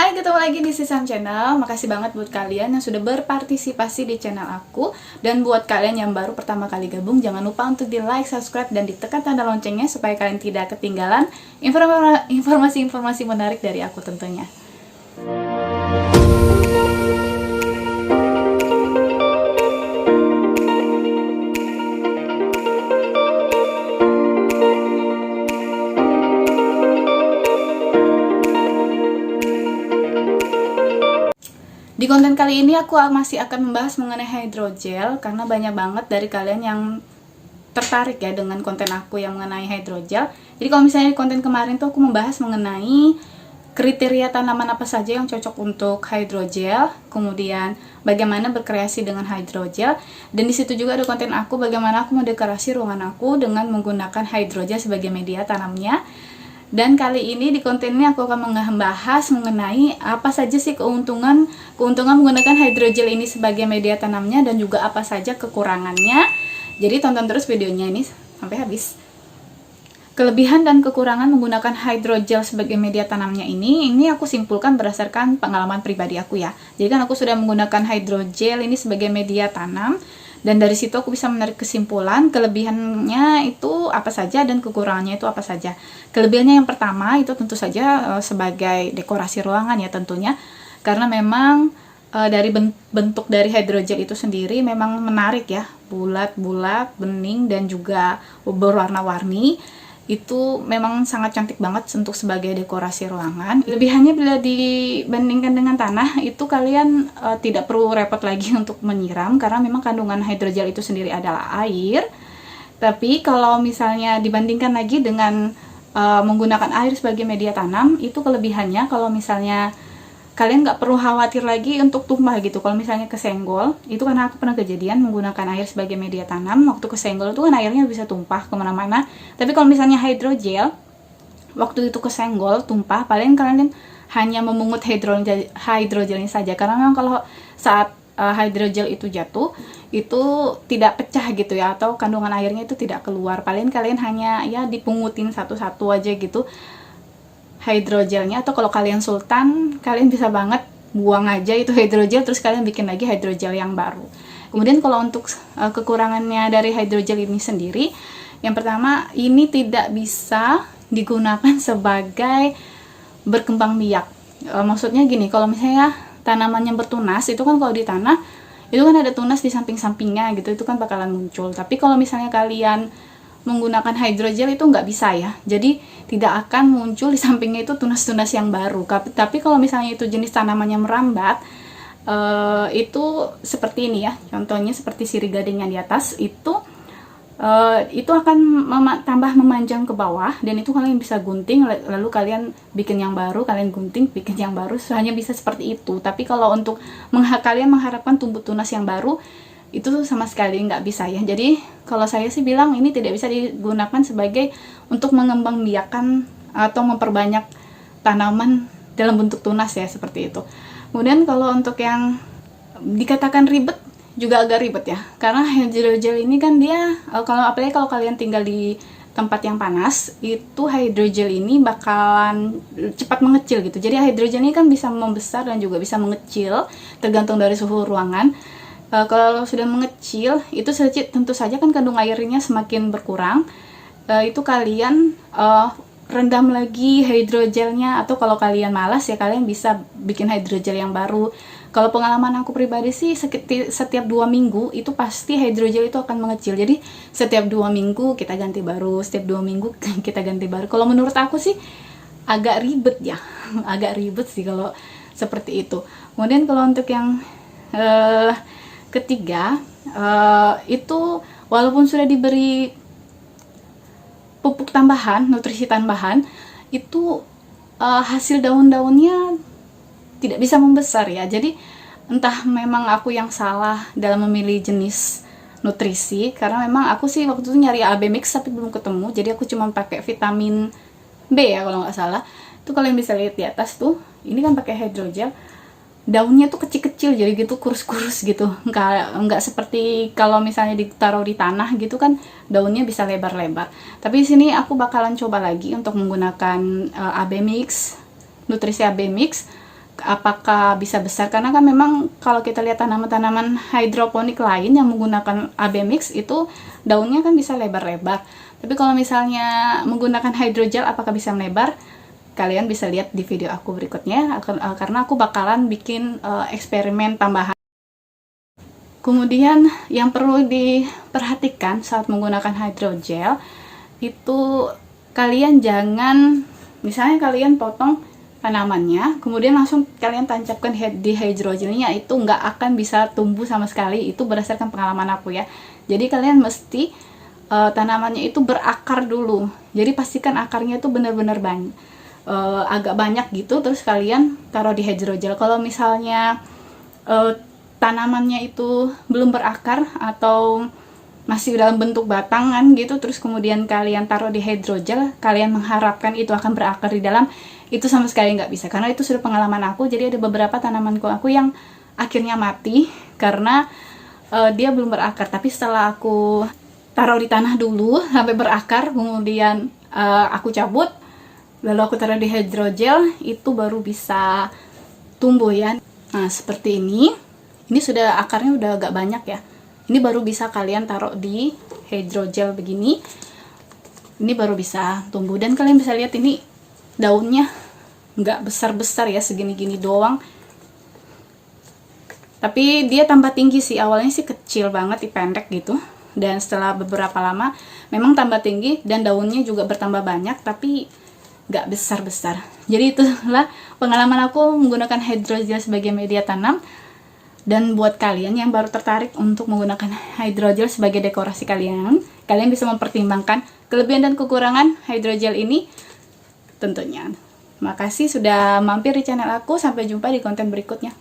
Hai, ketemu lagi di Sisam Channel. Makasih banget buat kalian yang sudah berpartisipasi di channel aku. Dan buat kalian yang baru pertama kali gabung, jangan lupa untuk di like, subscribe, dan ditekan tanda loncengnya supaya kalian tidak ketinggalan informasi-informasi menarik dari aku tentunya. Di konten kali ini aku masih akan membahas mengenai hydrogel karena banyak banget dari kalian yang tertarik ya dengan konten aku yang mengenai hydrogel. Jadi kalau misalnya di konten kemarin tuh aku membahas mengenai kriteria tanaman apa saja yang cocok untuk hydrogel, kemudian bagaimana berkreasi dengan hydrogel, dan di situ juga ada konten aku bagaimana aku mendekorasi ruangan aku dengan menggunakan hydrogel sebagai media tanamnya. Dan kali ini di konten ini aku akan membahas mengenai apa saja sih keuntungan menggunakan hydrogel ini sebagai media tanamnya dan juga apa saja kekurangannya. Jadi tonton terus videonya ini sampai habis. Kelebihan dan kekurangan menggunakan hydrogel sebagai media tanamnya ini aku simpulkan berdasarkan pengalaman pribadi aku ya. Jadi kan aku sudah menggunakan hydrogel ini sebagai media tanam. Dan dari situ aku bisa menarik kesimpulan kelebihannya itu apa saja dan kekurangannya itu apa saja. Kelebihannya yang pertama itu tentu saja sebagai dekorasi ruangan ya tentunya. Karena memang dari bentuk dari hydrogel itu sendiri memang menarik ya. Bulat-bulat, bening, dan juga berwarna-warni. Itu memang sangat cantik banget untuk sebagai dekorasi ruangan. Kelebihannya bila dibandingkan dengan tanah itu kalian tidak perlu repot lagi untuk menyiram karena memang kandungan hydrogel itu sendiri adalah air. Tapi kalau misalnya dibandingkan lagi dengan menggunakan air sebagai media tanam, itu kelebihannya kalau misalnya kalian nggak perlu khawatir lagi untuk tumpah gitu. Kalau misalnya kesenggol, itu karena aku pernah kejadian menggunakan air sebagai media tanam, waktu kesenggol itu kan airnya bisa tumpah kemana-mana. Tapi kalau misalnya hydrogel, waktu itu kesenggol, tumpah, paling kalian hanya memungut hydrogelnya saja. Karena memang kalau saat hydrogel itu jatuh, itu tidak pecah gitu ya, atau kandungan airnya itu tidak keluar. Paling kalian hanya ya dipungutin satu-satu aja gitu hydrogelnya, atau kalau kalian sultan kalian bisa banget buang aja itu hydrogel terus kalian bikin lagi hydrogel yang baru. Kemudian kalau untuk kekurangannya dari hydrogel ini sendiri, yang pertama ini tidak bisa digunakan sebagai berkembang biak. Maksudnya gini, kalau misalnya tanaman yang bertunas itu kan kalau di tanah itu kan ada tunas di samping-sampingnya gitu, itu kan bakalan muncul. Tapi kalau misalnya kalian menggunakan hydrogel itu nggak bisa ya, jadi tidak akan muncul di sampingnya itu tunas-tunas yang baru. Tapi kalau misalnya itu jenis tanamannya merambat, itu seperti ini ya, contohnya seperti sirih gading yang di atas itu akan tambah memanjang ke bawah, dan itu kalian bisa gunting lalu kalian bikin yang baru, kalian gunting bikin yang baru, hanya bisa seperti itu. Tapi kalau untuk kalian mengharapkan tumbuh tunas yang baru, itu sama sekali nggak bisa ya. Jadi kalau saya sih bilang ini tidak bisa digunakan sebagai untuk mengembangbiakan atau memperbanyak tanaman dalam bentuk tunas ya, seperti itu. Kemudian kalau untuk yang dikatakan ribet, juga agak ribet ya, karena hydrogel ini kan dia apalagi kalau kalian tinggal di tempat yang panas, itu hydrogel ini bakalan cepat mengecil gitu. Jadi hydrogel ini kan bisa membesar dan juga bisa mengecil tergantung dari suhu ruangan. Kalau sudah mengecil, itu tentu saja kan kandung airnya semakin berkurang. Itu kalian rendam lagi hydrogelnya, atau kalau kalian malas ya kalian bisa bikin hydrogel yang baru. Kalau pengalaman aku pribadi sih setiap 2 minggu itu pasti hydrogel itu akan mengecil. Jadi setiap 2 minggu kita ganti baru, setiap 2 minggu kita ganti baru. Kalau menurut aku sih agak ribet ya, agak ribet sih kalau seperti itu. Kemudian kalau untuk yang ketiga, itu walaupun sudah diberi pupuk tambahan, nutrisi tambahan, itu hasil daun-daunnya tidak bisa membesar ya. Jadi entah memang aku yang salah dalam memilih jenis nutrisi, karena memang aku sih waktu itu nyari AB mix tapi belum ketemu, jadi aku cuma pakai vitamin B ya kalau nggak salah. Itu kalian bisa lihat di atas tuh, ini kan pakai hydrogel, daunnya tuh kecil-kecil jadi gitu, kurus-kurus gitu, nggak seperti kalau misalnya ditaruh di tanah gitu kan daunnya bisa lebar-lebar. Tapi di sini aku bakalan coba lagi untuk menggunakan AB mix, nutrisi AB mix, apakah bisa besar, karena kan memang kalau kita lihat tanaman-tanaman hidroponik lain yang menggunakan AB mix itu daunnya kan bisa lebar-lebar. Tapi kalau misalnya menggunakan hydrogel apakah bisa melebar? Kalian bisa lihat di video aku berikutnya, karena aku bakalan bikin eksperimen tambahan. Kemudian yang perlu diperhatikan saat menggunakan hydrogel itu kalian jangan, misalnya kalian potong tanamannya, kemudian langsung kalian tancapkan di hydrogelnya, itu nggak akan bisa tumbuh sama sekali. Itu berdasarkan pengalaman aku ya. Jadi kalian mesti tanamannya itu berakar dulu. Jadi pastikan akarnya itu benar-benar banyak, agak banyak gitu. Terus kalian taruh di hydrogel. Kalau misalnya tanamannya itu belum berakar atau masih dalam bentuk batangan gitu, terus kemudian kalian taruh di hydrogel, kalian mengharapkan itu akan berakar di dalam, itu sama sekali nggak bisa, karena itu sudah pengalaman aku. Jadi ada beberapa tanamanku aku yang akhirnya mati karena dia belum berakar. Tapi setelah aku taruh di tanah dulu sampai berakar, kemudian aku cabut, lalu aku taruh di hydrogel, itu baru bisa tumbuh ya. Nah seperti ini sudah akarnya udah agak banyak ya. Ini baru bisa kalian taruh di hydrogel begini. Ini baru bisa tumbuh. Dan kalian bisa lihat ini daunnya nggak besar-besar ya, segini-gini doang. Tapi dia tambah tinggi sih. Awalnya sih kecil banget, pendek gitu. Dan setelah beberapa lama memang tambah tinggi dan daunnya juga bertambah banyak, tapi nggak besar-besar. Jadi itulah pengalaman aku menggunakan hydrogel sebagai media tanam. Dan buat kalian yang baru tertarik untuk menggunakan hydrogel sebagai dekorasi kalian bisa mempertimbangkan kelebihan dan kekurangan hydrogel ini tentunya. Makasih sudah mampir di channel aku. Sampai jumpa di konten berikutnya.